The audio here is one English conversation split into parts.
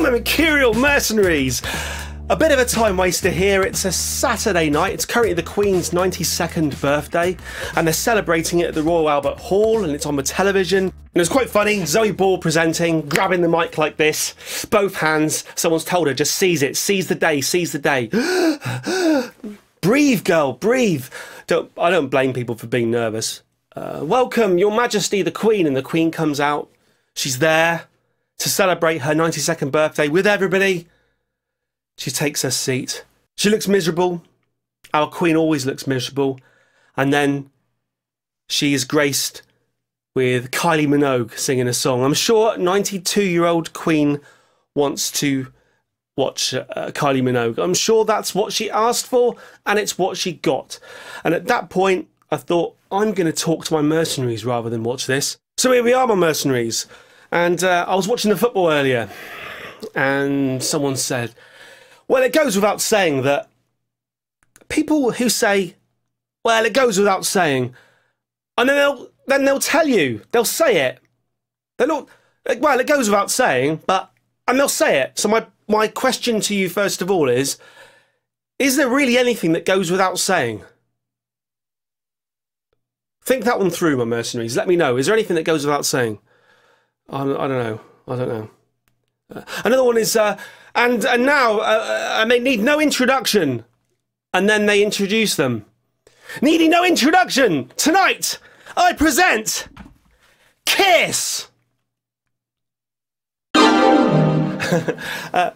Hello, my Mercurial mercenaries! A bit of a time waster here. It's a Saturday night. It's currently the Queen's 92nd birthday, and they're celebrating it at the Royal Albert Hall, and it's on the television. And it was quite funny. Zoe Ball presenting, grabbing the mic like this, both hands. Someone's told her, just seize it, seize the day, seize the day. Breathe, girl, breathe. I don't blame people for being nervous. Welcome, Your Majesty the Queen, and the Queen comes out. She's there to celebrate her 92nd birthday with everybody. She takes her seat. She looks miserable. Our Queen always looks miserable. And then she is graced with Kylie Minogue singing a song. I'm sure 92-year-old Queen wants to watch Kylie Minogue. I'm sure that's what she asked for, and it's what she got. And at that point, I thought, I'm going to talk to my mercenaries rather than watch this. So here we are, my mercenaries. And I was watching the football earlier, and someone said, well, it goes without saying that people who say, well, it goes without saying, and then they'll tell you, they'll say it. Well, it goes without saying, and they'll say it. So my question to you, first of all, is there really anything that goes without saying? Think that one through, my mercenaries. Let me know. Is there anything that goes without saying? I don't know. I don't know. Another one is, and now, and they need no introduction. And then they introduce them. Needing no introduction, tonight, I present Kiss!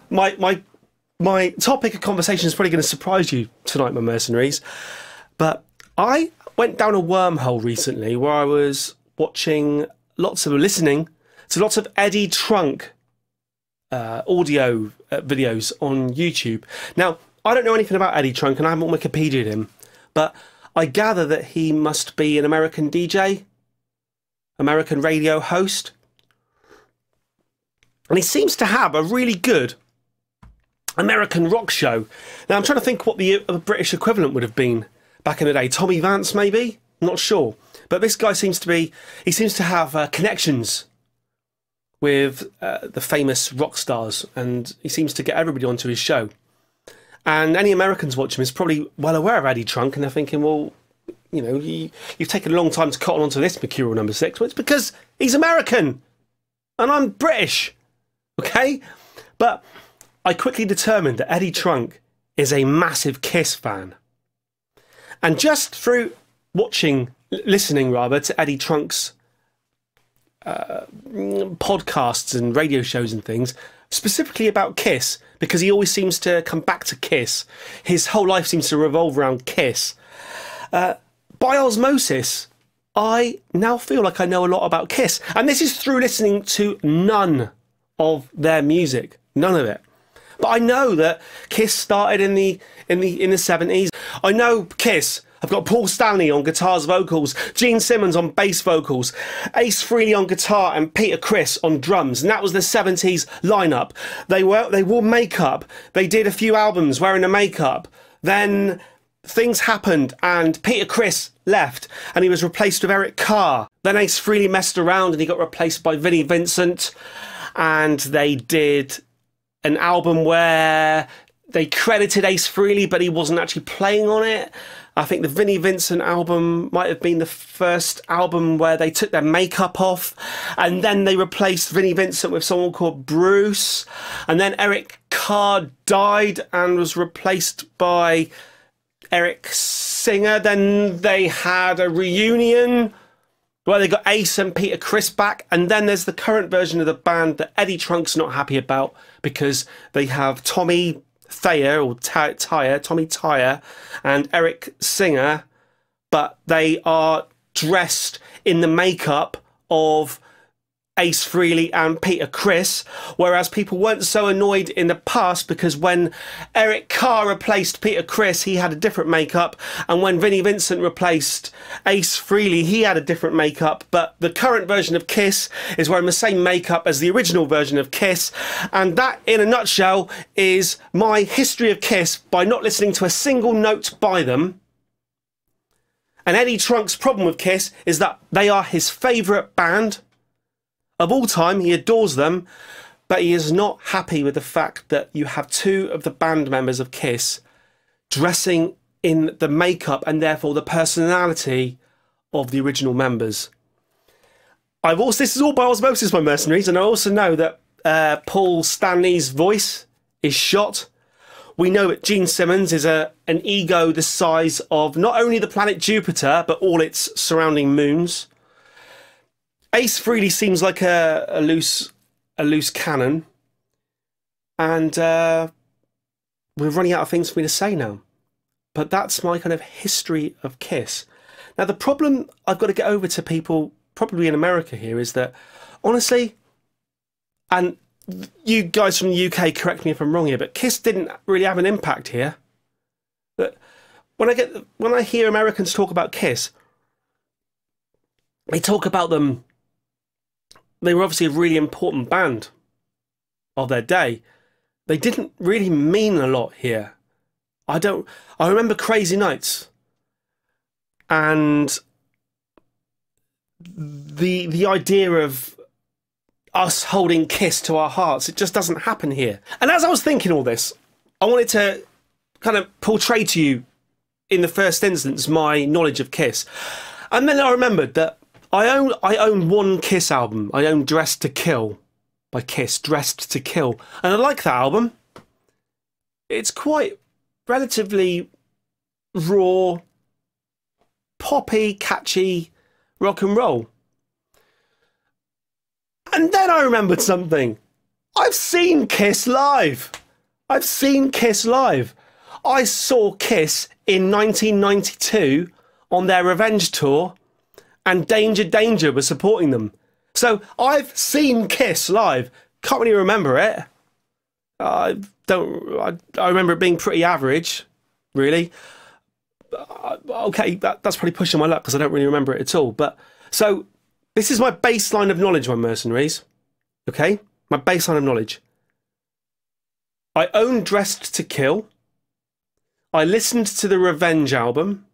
My topic of conversation is probably going to surprise you tonight, my mercenaries. But I went down a wormhole recently where I was watching listening to lots of Eddie Trunk audio videos on YouTube. Now, I don't know anything about Eddie Trunk, and I haven't Wikipedia'd him, but I gather that he must be an American DJ, American radio host, and he seems to have a really good American rock show. Now, I'm trying to think what the British equivalent would have been back in the day. Tommy Vance, maybe? I'm not sure. But this guy seems to have connections with the famous rock stars, and he seems to get everybody onto his show. And any Americans watching him is probably well aware of Eddie Trunk, and they're thinking, well, you know, you've taken a long time to cotton onto this Mercurial number 6. Well, it's because he's American, and I'm British, okay? But I quickly determined that Eddie Trunk is a massive Kiss fan. And just through listening to Eddie Trunk's podcasts and radio shows and things, specifically about Kiss, because he always seems to come back to Kiss. His whole life seems to revolve around Kiss. By osmosis, I now feel like I know a lot about Kiss. And this is through listening to none of their music. None of it. But I know that Kiss started in the 70s. I know Kiss. I've got Paul Stanley on guitars, vocals, Gene Simmons on bass vocals, Ace Frehley on guitar, and Peter Criss on drums. And that was the 70s lineup. They wore makeup. They did a few albums wearing the makeup. Then things happened, and Peter Criss left, and he was replaced with Eric Carr. Then Ace Frehley messed around, and he got replaced by Vinnie Vincent. And they did an album where they credited Ace Frehley, but he wasn't actually playing on it. I think the Vinnie Vincent album might have been the first album where they took their makeup off, and then they replaced Vinnie Vincent with someone called Bruce, and then Eric Carr died and was replaced by Eric Singer. Then they had a reunion where they got Ace and Peter Criss back, and then there's the current version of the band that Eddie Trunk's not happy about, because they have Tommy Thayer, or Tommy Thayer, and Eric Singer, but they are dressed in the makeup of Ace Frehley and Peter Criss, whereas people weren't so annoyed in the past because when Eric Carr replaced Peter Criss, he had a different makeup, and when Vinnie Vincent replaced Ace Frehley, he had a different makeup. But the current version of Kiss is wearing the same makeup as the original version of Kiss, and that, in a nutshell, is my history of Kiss by not listening to a single note by them. And Eddie Trunk's problem with Kiss is that they are his favourite band of all time. He adores them, but he is not happy with the fact that you have two of the band members of Kiss dressing in the makeup and therefore the personality of the original members. This is all by osmosis, my mercenaries, and I also know that Paul Stanley's voice is shot. We know that Gene Simmons is an ego the size of not only the planet Jupiter, but all its surrounding moons. Ace Frehley seems like a loose cannon. And we're running out of things for me to say now. But that's my kind of history of Kiss. Now, the problem I've got to get over to people, probably in America here, is that, honestly, and you guys from the UK, correct me if I'm wrong here, but Kiss didn't really have an impact here. But when I hear Americans talk about Kiss, they talk about them. They were obviously a really important band of their day. They didn't really mean a lot here. I remember Crazy Nights, and the idea of us holding Kiss to our hearts, it just doesn't happen here. And as I was thinking all this, I wanted to kind of portray to you, in the first instance, my knowledge of Kiss. And then I remembered that I own one Kiss album. I own Dressed to Kill by Kiss, Dressed to Kill. And I like that album. It's quite relatively raw, poppy, catchy rock and roll. And then I remembered something. I've seen Kiss live. I've seen Kiss live. I saw Kiss in 1992 on their Revenge tour, and Danger Danger was supporting them. So I've seen Kiss live. Can't really remember it. I remember it being pretty average, really. Okay, that's probably pushing my luck because I don't really remember it at all. But so this is my baseline of knowledge, my mercenaries. Okay, my baseline of knowledge. I own Dressed to Kill. I listened to the Revenge album,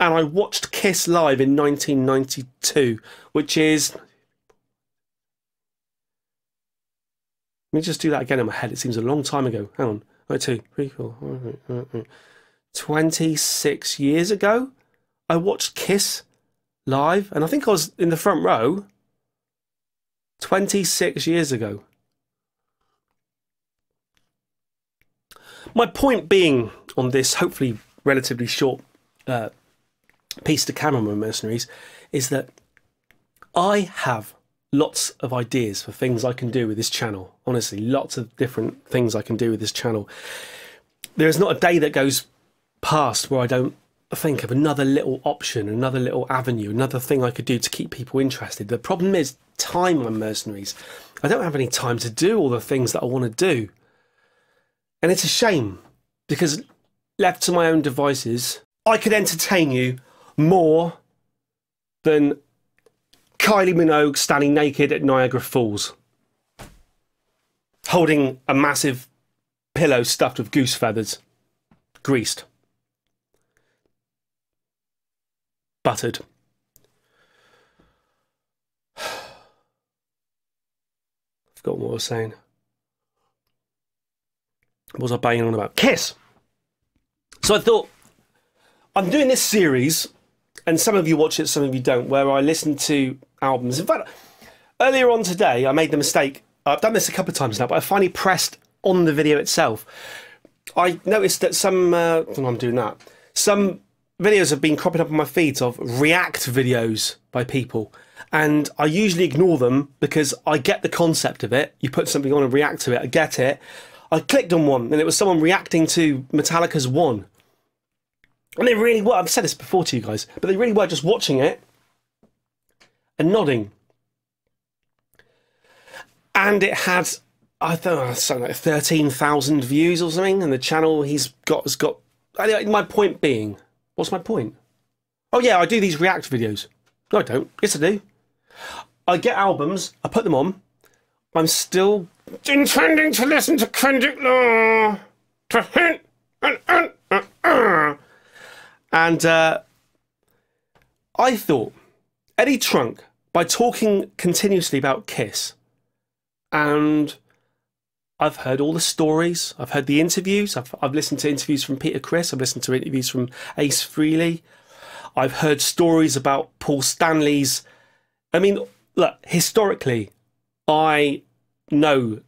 and I watched Kiss live in 1992, which is... Let me just do that again in my head. It seems a long time ago. Hang on. 1, 2, 3, 4, 26 years ago, I watched Kiss live, and I think I was in the front row. 26 years ago. My point being on this, hopefully relatively short piece to camera, my mercenaries, is that I have lots of ideas for things I can do with this channel. Honestly, lots of different things I can do with this channel. There's not a day that goes past where I don't think of another little option, another little avenue, another thing I could do to keep people interested. The problem is time, my mercenaries. I don't have any time to do all the things that I want to do. And it's a shame, because left to my own devices, I could entertain you more than Kylie Minogue standing naked at Niagara Falls, holding a massive pillow stuffed with goose feathers, greased, buttered. Forgot what I was saying. What was I banging on about? Kiss! So I thought, I'm doing this series, and some of you watch it, some of you don't, where I listen to albums. In fact, earlier on today, I made the mistake. I've done this a couple of times now, but I finally pressed on the video itself. I noticed that some videos have been cropping up on my feeds of react videos by people. And I usually ignore them because I get the concept of it. You put something on and react to it, I get it. I clicked on one, and it was someone reacting to Metallica's One. And they really were, I've said this before to you guys, but they really were just watching it and nodding. And it had, I thought, something like 13,000 views or something, and the channel has got... Anyway, my point being, what's my point? Oh yeah, I do these react videos. No, I don't. Yes, I do. I get albums, I put them on. I'm still intending to listen to Kendrick Lamar. And I thought Eddie Trunk, by talking continuously about Kiss and I've heard all the stories. I've heard the interviews. I've listened to interviews from Peter Criss. I've listened to interviews from Ace Frehley. I've heard stories about Paul Stanley's. I mean, look, historically, I know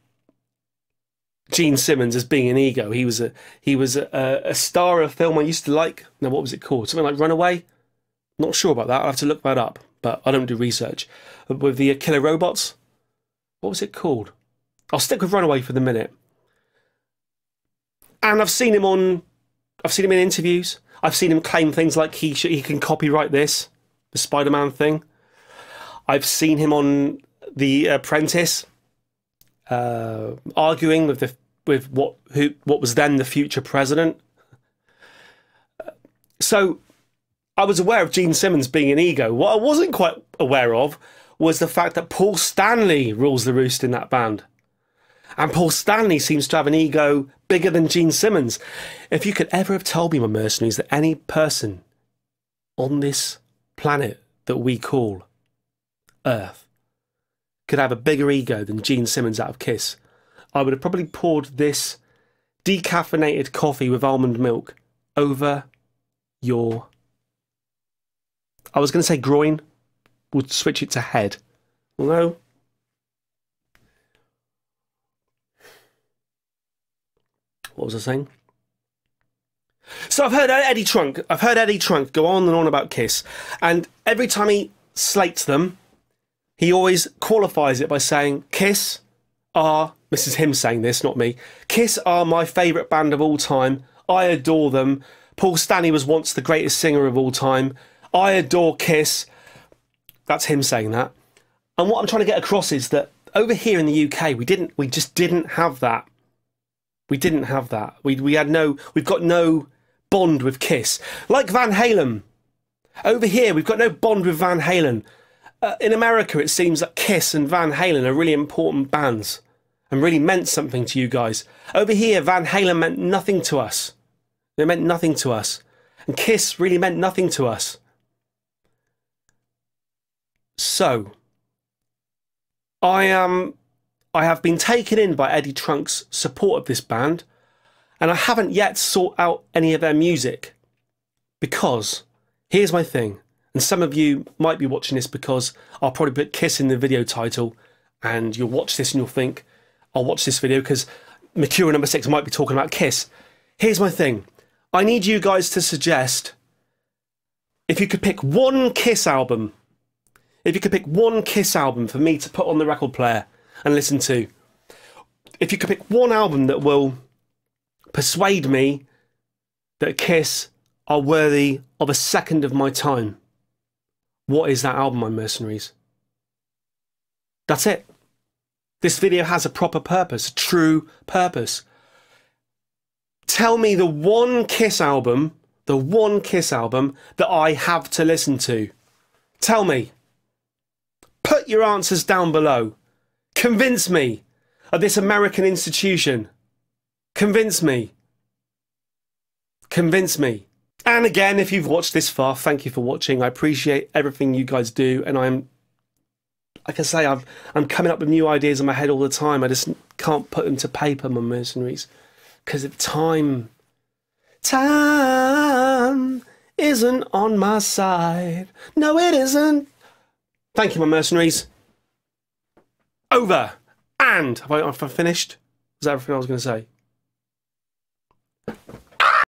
Gene Simmons as being an ego. He was a star of a film I used to like. Now, what was it called? Something like Runaway? Not sure about that. I'll have to look that up, but I don't do research. With the killer robots? What was it called? I'll stick with Runaway for the minute. And I've seen him in interviews. I've seen him claim things like he can copyright the Spider-Man thing. I've seen him on The Apprentice, arguing with what was then the future president. So I was aware of Gene Simmons being an ego. What I wasn't quite aware of was the fact that Paul Stanley rules the roost in that band. And Paul Stanley seems to have an ego bigger than Gene Simmons. If you could ever have told me, my mercenaries, that any person on this planet that we call Earth could have a bigger ego than Gene Simmons out of Kiss, I would have probably poured this decaffeinated coffee with almond milk over your... I was going to say groin. We'll switch it to head. No. What was I saying? So I've heard Eddie Trunk go on and on about Kiss, and every time he slates them, he always qualifies it by saying, Kiss are, this is him saying this, not me, Kiss are my favourite band of all time. I adore them. Paul Stanley was once the greatest singer of all time. I adore Kiss. That's him saying that. And what I'm trying to get across is that over here in the UK, we just didn't have that. We didn't have that. We've got no bond with Kiss. Like Van Halen. Over here, we've got no bond with Van Halen. In America, it seems that Kiss and Van Halen are really important bands and really meant something to you guys. Over here, Van Halen meant nothing to us. They meant nothing to us. And Kiss really meant nothing to us. So, I have been taken in by Eddie Trunk's support of this band, and I haven't yet sought out any of their music, because here's my thing, and some of you might be watching this because I'll probably put Kiss in the video title, and you'll watch this and you'll think, I'll watch this video because Mercurial number 6 might be talking about Kiss. Here's my thing. I need you guys to suggest, if you could pick one Kiss album, for me to put on the record player and listen to. If you could pick one album that will persuade me that Kiss are worthy of a second of my time, what is that album, my mercenaries? That's it. This video has a proper purpose, a true purpose. Tell me the one Kiss album that I have to listen to. Tell me. Put your answers down below. Convince me of this American institution. Convince me. Convince me. And again, if you've watched this far, thank you for watching. I appreciate everything you guys do, and like I say, I'm coming up with new ideas in my head all the time. I just can't put them to paper, my mercenaries, because of time isn't on my side. No, it isn't. Thank you, my mercenaries. Over. And have I finished? Is that everything I was going to say?